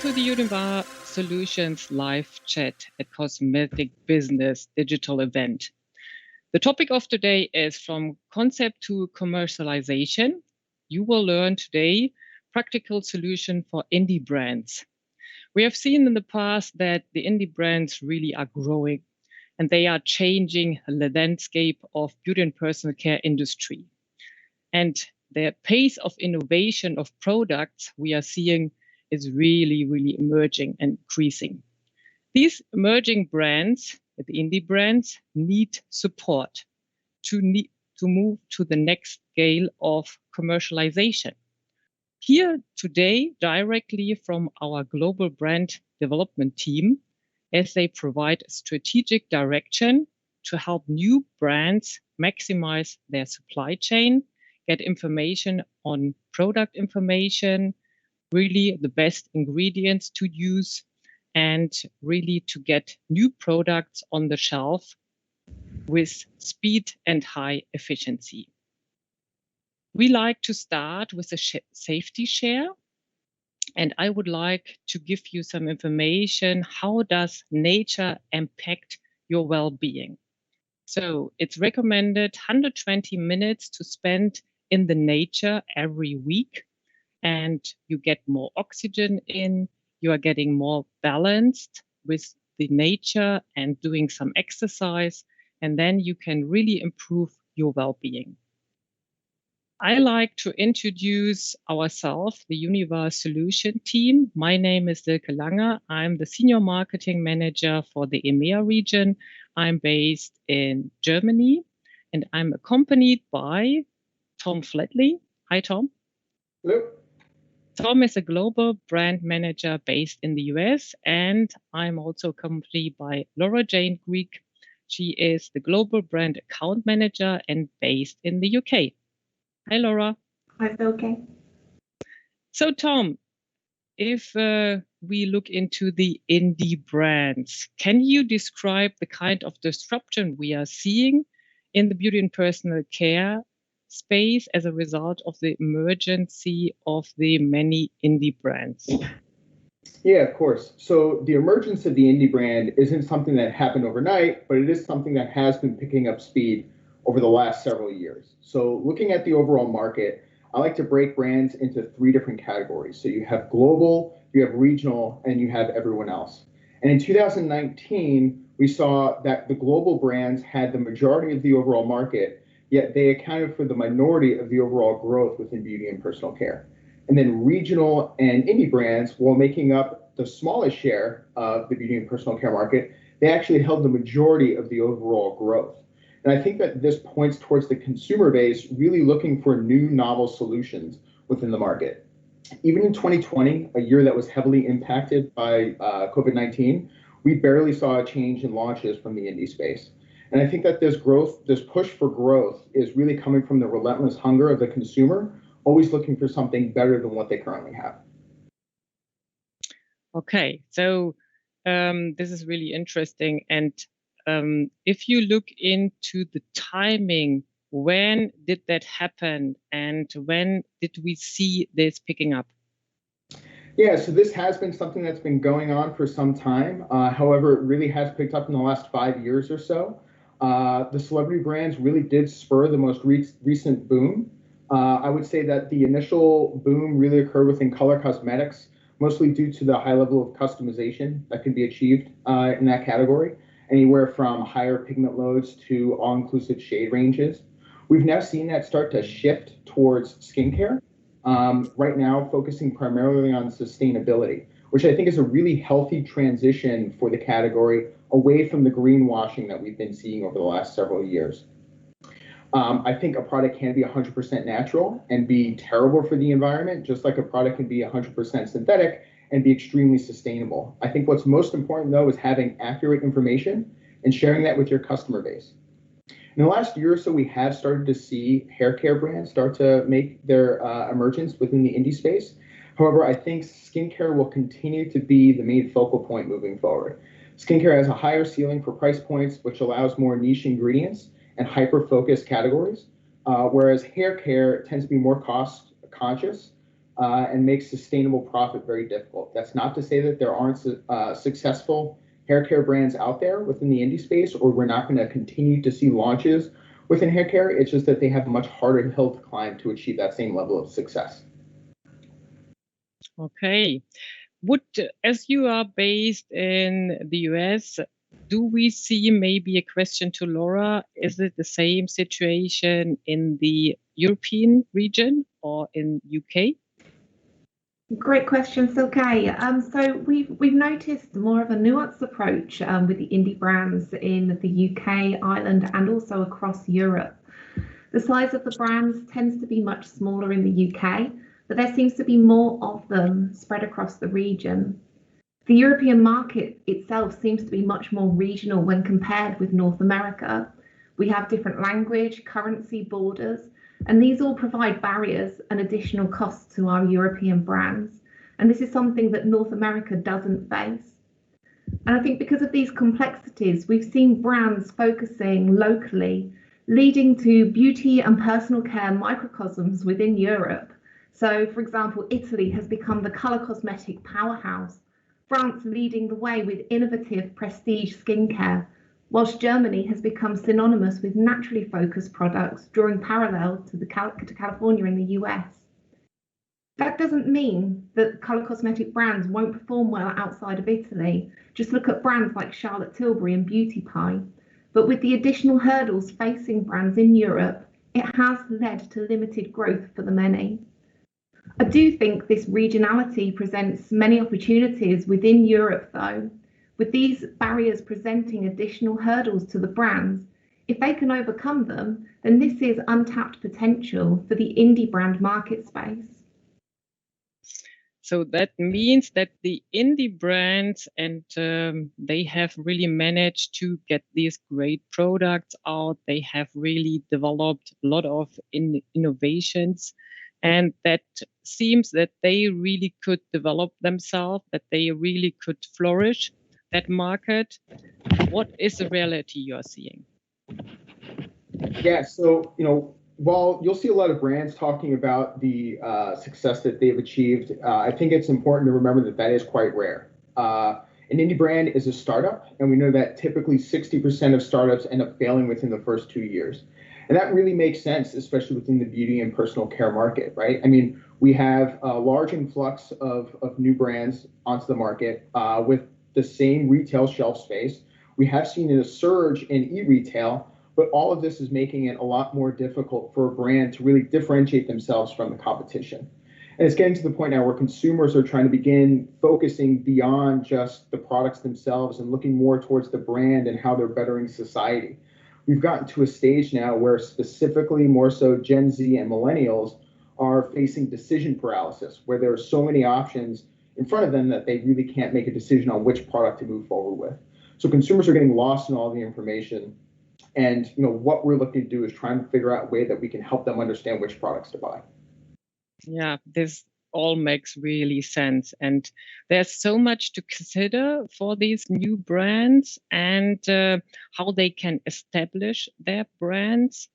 to the Univar Solutions live chat at Cosmetic Business digital event. The topic of today is from concept to commercialization. You will learn today practical solution for indie brands. We have seen in the past that the indie brands really are growing and they are changing the landscape of beauty and personal care industry. And the pace of innovation of products we are seeing is really emerging and increasing. These emerging brands, the indie brands, need support to move to the next scale of commercialization. Here today, directly from our global brand development team, as they provide strategic direction to help new brands maximize their supply chain, get information on product information, really the best ingredients to use, and really to get new products on the shelf with speed and high efficiency. We like to start with a safety share, and I would like to give you some information. How does nature impact your well-being? So it's recommended 120 minutes to spend in the nature every week, and you get more oxygen in, you are getting more balanced with the nature and doing some exercise, and then you can really improve your well-being. I like to introduce ourselves, the Univar Solution team. My name is Silke Lange. I'm the Senior Marketing Manager for the EMEA region. I'm based in Germany, and I'm accompanied by Tom Flatley. Hi, Tom. Hello. Tom is a global brand manager based in the US, and I'm also accompanied by Laura Jane Greek. She is the global brand account manager and based in the UK. Hi, Laura. Hi, Silke. So, Tom, if we look into the indie brands, can you describe the kind of disruption we are seeing in the beauty and personal care space as a result of the emergence of the many indie brands? Yeah, of course. So the emergence of the indie brand isn't something that happened overnight, but it is something that has been picking up speed over the last several years. So looking at the overall market, I like to break brands into three different categories. So you have global, you have regional, and you have everyone else. And in 2019, we saw that the global brands had the majority of the overall market, yet they accounted for the minority of the overall growth within beauty and personal care. And then regional and indie brands, while making up the smallest share of the beauty and personal care market, they actually held the majority of the overall growth. And I think that this points towards the consumer base really looking for new novel solutions within the market. Even in 2020, a year that was heavily impacted by COVID-19, we barely saw a change in launches from the indie space. And I think that this push for growth is really coming from the relentless hunger of the consumer, always looking for something better than what they currently have. Okay, so this is really interesting. And if you look into the timing, when did that happen and when did we see this picking up? Yeah, so this has been something that's been going on for some time. However, it really has picked up in the last 5 years or so. The celebrity brands really did spur the most recent boom. I would say that the initial boom really occurred within color cosmetics, mostly due to the high level of customization that can be achieved in that category, anywhere from higher pigment loads to all-inclusive shade ranges. We've now seen that start to shift towards skincare, right now focusing primarily on sustainability, which I think is a really healthy transition for the category away from the greenwashing that we've been seeing over the last several years. I think a product can be 100% natural and be terrible for the environment, just like a product can be 100% synthetic and be extremely sustainable. I think what's most important, though, is having accurate information and sharing that with your customer base. In the last year or so, we have started to see hair care brands start to make their emergence within the indie space. However, I think skincare will continue to be the main focal point moving forward. Skincare has a higher ceiling for price points, which allows more niche ingredients and hyper-focused categories, whereas hair care tends to be more cost conscious, and makes sustainable profit very difficult. That's not to say that there aren't successful hair care brands out there within the indie space, or we're not going to continue to see launches within hair care. It's just that they have a much harder hill to climb to achieve that same level of success. Okay. As you are based in the US, do we see maybe a question to Laura? Is it the same situation in the European region or in UK? Great question, Silke. So we've noticed more of a nuanced approach with the indie brands in the UK, Ireland, and also across Europe. The size of the brands tends to be much smaller in the UK, but there seems to be more of them spread across the region. The European market itself seems to be much more regional when compared with North America. We have different language, currency, borders, and these all provide barriers and additional costs to our European brands. And this is something that North America doesn't face. And I think because of these complexities, we've seen brands focusing locally, leading to beauty and personal care microcosms within Europe. So, for example, Italy has become the colour cosmetic powerhouse, France leading the way with innovative prestige skincare, whilst Germany has become synonymous with naturally focused products, drawing parallel to California in the US. That doesn't mean that colour cosmetic brands won't perform well outside of Italy. Just look at brands like Charlotte Tilbury and Beauty Pie. But with the additional hurdles facing brands in Europe, it has led to limited growth for the many. I do think this regionality presents many opportunities within Europe, though, with these barriers presenting additional hurdles to the brands. If they can overcome them, then this is untapped potential for the indie brand market space. So that means that the indie brands and they have really managed to get these great products out. They have really developed a lot of innovations, and that seems that they really could develop themselves, that they really could flourish that market. What is the reality you are seeing? Yeah, so while you'll see a lot of brands talking about the success that they've achieved, I think it's important to remember that that is quite rare. An indie brand is a startup, and we know that typically 60% of startups end up failing within the first 2 years. And that really makes sense, especially within the beauty and personal care market, right? I mean, we have a large influx of new brands onto the market with the same retail shelf space. We have seen a surge in e-retail, but all of this is making it a lot more difficult for a brand to really differentiate themselves from the competition. And it's getting to the point now where consumers are trying to begin focusing beyond just the products themselves and looking more towards the brand and how they're bettering society. We've gotten to a stage now where specifically more so Gen Z and millennials are facing decision paralysis, where there are so many options in front of them that they really can't make a decision on which product to move forward with. So consumers are getting lost in all the information. And what we're looking to do is try and figure out a way that we can help them understand which products to buy. Yeah, this all makes really sense. And there's so much to consider for these new brands and how they can establish their brands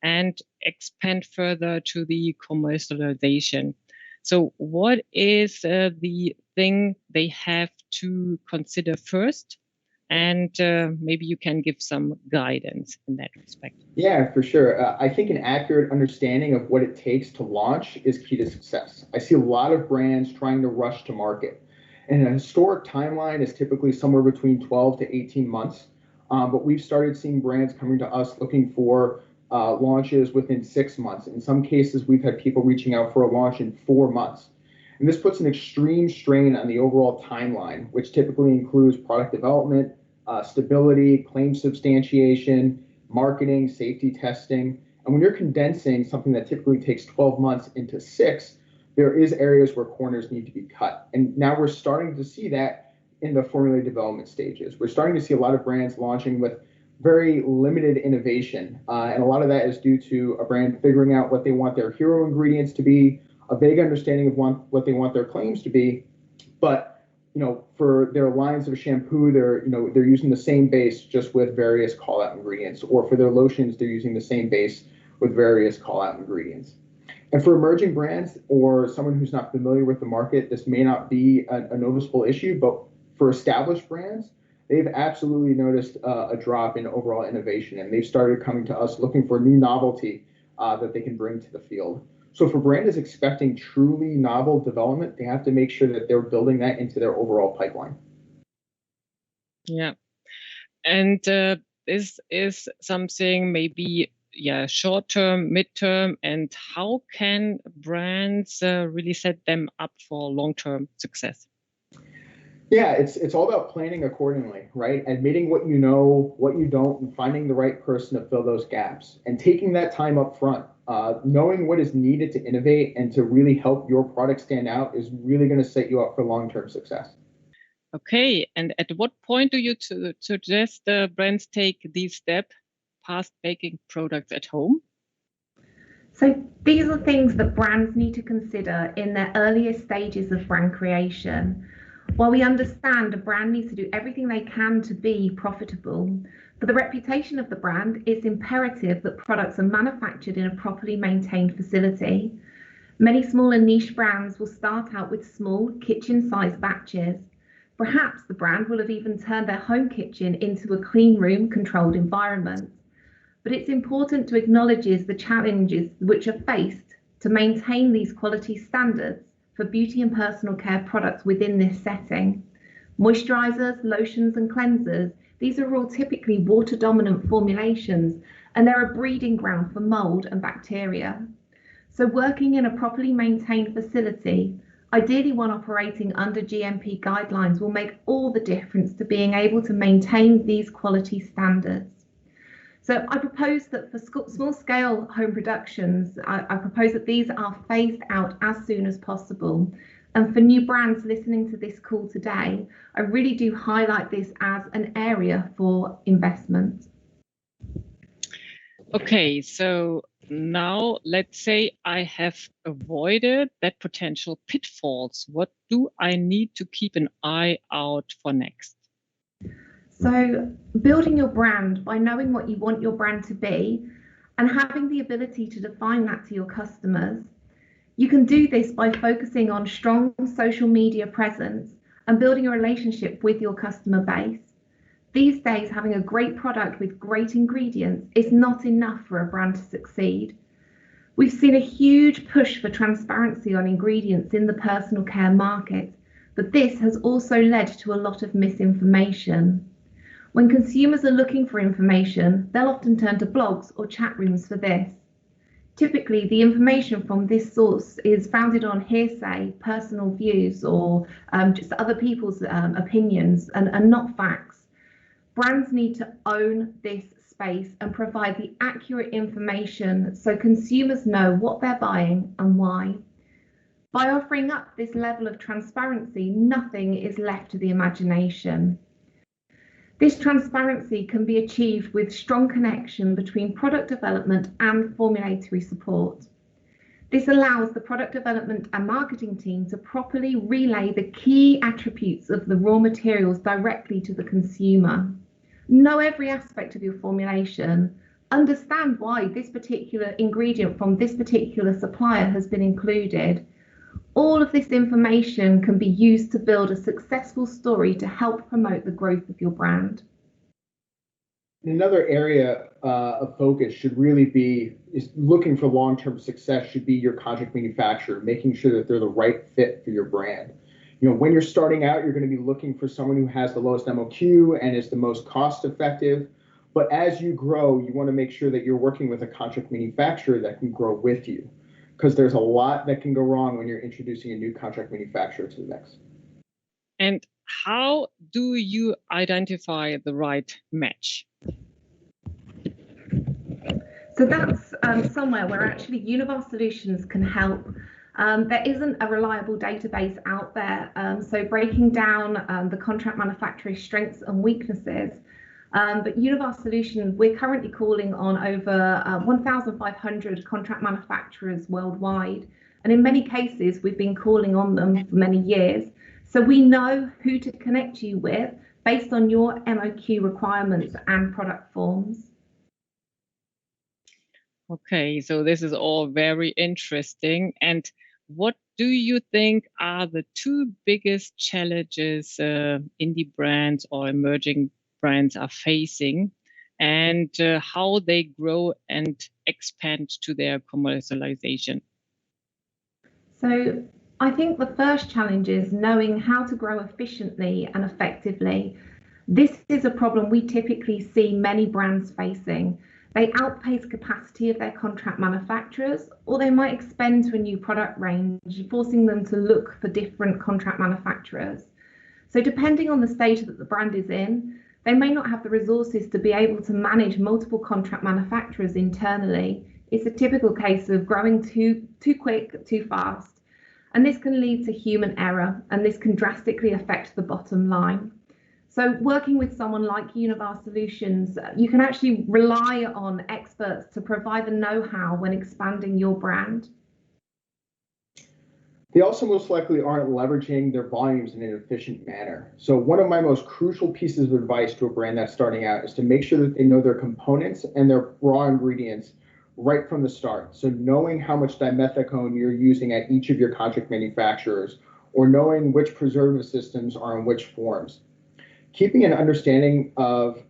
and expand further to the commercialization. So what is the thing they have to consider first? And maybe you can give some guidance in that respect. Yeah, for sure. I think an accurate understanding of what it takes to launch is key to success. I see a lot of brands trying to rush to market. And a historic timeline is typically somewhere between 12 to 18 months. But we've started seeing brands coming to us looking for launches within 6 months. In some cases, we've had people reaching out for a launch in 4 months. And this puts an extreme strain on the overall timeline, which typically includes product development, stability, claim substantiation, marketing, safety testing. And when you're condensing something that typically takes 12 months into 6, there is areas where corners need to be cut. And now we're starting to see that in the formula development stages. We're starting to see a lot of brands launching with very limited innovation. And a lot of that is due to a brand figuring out what they want their hero ingredients to be, a vague understanding of what they want their claims to be, but for their lines of shampoo, they're using the same base just with various call-out ingredients, or for their lotions, they're using the same base with various call-out ingredients. And for emerging brands or someone who's not familiar with the market, this may not be a noticeable issue, but for established brands, they've absolutely noticed a drop in overall innovation, and they've started coming to us looking for new novelty that they can bring to the field. So if a brand is expecting truly novel development, they have to make sure that they're building that into their overall pipeline. Yeah. And this is something maybe, yeah, short term, midterm, and how can brands really set them up for long-term success? Yeah, it's all about planning accordingly, right? Admitting what you know, what you don't, and finding the right person to fill those gaps, and taking that time up front. Knowing what is needed to innovate and to really help your product stand out is really going to set you up for long-term success. Okay, and at what point do you suggest brands take these steps past baking products at home? So these are things that brands need to consider in their earliest stages of brand creation. While we understand a brand needs to do everything they can to be profitable, for the reputation of the brand, it's imperative that products are manufactured in a properly maintained facility. Many smaller niche brands will start out with small kitchen-sized batches. Perhaps the brand will have even turned their home kitchen into a clean room controlled environment. But it's important to acknowledge the challenges which are faced to maintain these quality standards for beauty and personal care products within this setting. Moisturizers, lotions, and cleansers, these are all typically water-dominant formulations, and they're a breeding ground for mold and bacteria. So working in a properly maintained facility, ideally one operating under GMP guidelines, will make all the difference to being able to maintain these quality standards. So I propose that for small-scale home productions, I propose that these are phased out as soon as possible. And for new brands listening to this call today, I really do highlight this as an area for investment. Okay, so now let's say I have avoided that potential pitfalls. What do I need to keep an eye out for next? So building your brand by knowing what you want your brand to be and having the ability to define that to your customers. You can do this by focusing on strong social media presence and building a relationship with your customer base. These days, having a great product with great ingredients is not enough for a brand to succeed. We've seen a huge push for transparency on ingredients in the personal care market, but this has also led to a lot of misinformation. When consumers are looking for information, they'll often turn to blogs or chat rooms for this. Typically, the information from this source is founded on hearsay, personal views, or just other people's opinions and not facts. Brands need to own this space and provide the accurate information so consumers know what they're buying and why. By offering up this level of transparency, nothing is left to the imagination. This transparency can be achieved with strong connection between product development and formulatory support. This allows the product development and marketing team to properly relay the key attributes of the raw materials directly to the consumer. Know every aspect of your formulation, understand why this particular ingredient from this particular supplier has been included. All of this information can be used to build a successful story to help promote the growth of your brand. Another area of focus should really be is looking for long-term success should be your contract manufacturer, making sure that they're the right fit for your brand. You know, when you're starting out, you're going to be looking for someone who has the lowest MOQ and is the most cost effective. But as you grow, you want to make sure that you're working with a contract manufacturer that can grow with you, because there's a lot that can go wrong when you're introducing a new contract manufacturer to the mix. And how do you identify the right match? So that's somewhere where actually Univar Solutions can help. There isn't a reliable database out there, so breaking down the contract manufacturer's strengths and weaknesses. But Univar Solutions, we're currently calling on over 1,500 contract manufacturers worldwide. And in many cases, we've been calling on them for many years. So we know who to connect you with based on your MOQ requirements and product forms. Okay, so this is all very interesting. And what do you think are the two biggest challenges indie brands or emerging brands are facing, and how they grow and expand to their commercialization? So I think the first challenge is knowing how to grow efficiently and effectively. This is a problem we typically see many brands facing. They outpace capacity of their contract manufacturers, or they might expand to a new product range, forcing them to look for different contract manufacturers. So, depending on the stage that the brand is in, they may not have the resources to be able to manage multiple contract manufacturers internally. It's a typical case of growing too quick, too fast. And this can lead to human error, and this can drastically affect the bottom line. So, working with someone like Univar Solutions, you can actually rely on experts to provide the know how when expanding your brand. They also most likely aren't leveraging their volumes in an efficient manner. So, one of my most crucial pieces of advice to a brand that's starting out is to make sure that they know their components and their raw ingredients right from the start. So, knowing how much dimethicone you're using at each of your contract manufacturers, or knowing which preservative systems are in which forms. Keeping an understanding of,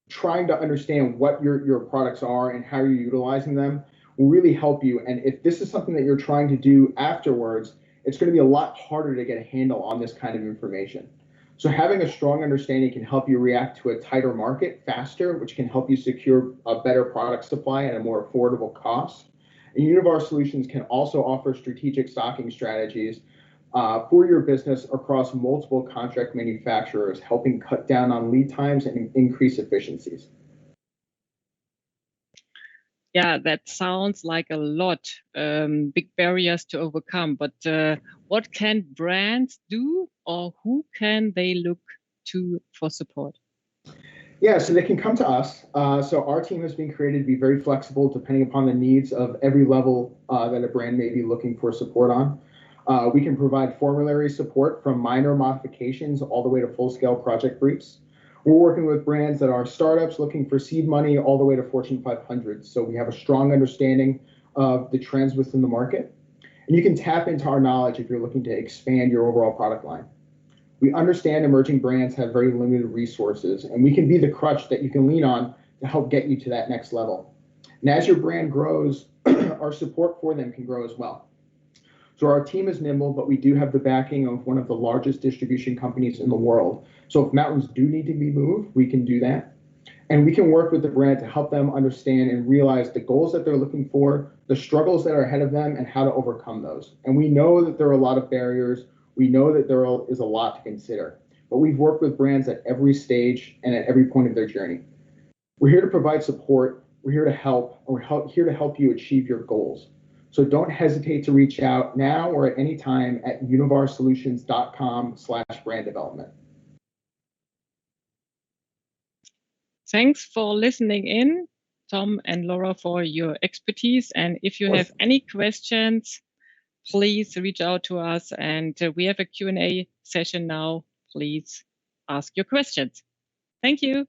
trying to understand what your products are and how you're utilizing them will really help you. And if this is something that you're trying to do afterwards, it's going to be a lot harder to get a handle on this kind of information. So having a strong understanding can help you react to a tighter market faster, which can help you secure a better product supply at a more affordable cost. And Univar Solutions can also offer strategic stocking strategies for your business across multiple contract manufacturers, helping cut down on lead times and increase efficiencies. Yeah, that sounds like a lot, big barriers to overcome. But what can brands do, or who can they look to for support? Yeah, so they can come to us. So our team has been created to be very flexible depending upon the needs of every level that a brand may be looking for support on. We can provide formulary support from minor modifications all the way to full-scale project briefs. We're working with brands that are startups looking for seed money all the way to Fortune 500. So we have a strong understanding of the trends within the market. And you can tap into our knowledge if you're looking to expand your overall product line. We understand emerging brands have very limited resources, and we can be the crutch that you can lean on to help get you to that next level. And as your brand grows, our support for them can grow as well. So our team is nimble, but we do have the backing of one of the largest distribution companies in the world. So if mountains do need to be moved, we can do that. And we can work with the brand to help them understand and realize the goals that they're looking for, the struggles that are ahead of them, and how to overcome those. And we know that there are a lot of barriers. We know that there is a lot to consider. But we've worked with brands at every stage and at every point of their journey. We're here to provide support. We're here to help. And we're here to help you achieve your goals. So don't hesitate to reach out now or at any time at univarsolutions.com/brand development. Thanks for listening in, Tom and Laura, for your expertise. And if you have any questions, please reach out to us. And we have a Q&A session now. Please ask your questions. Thank you.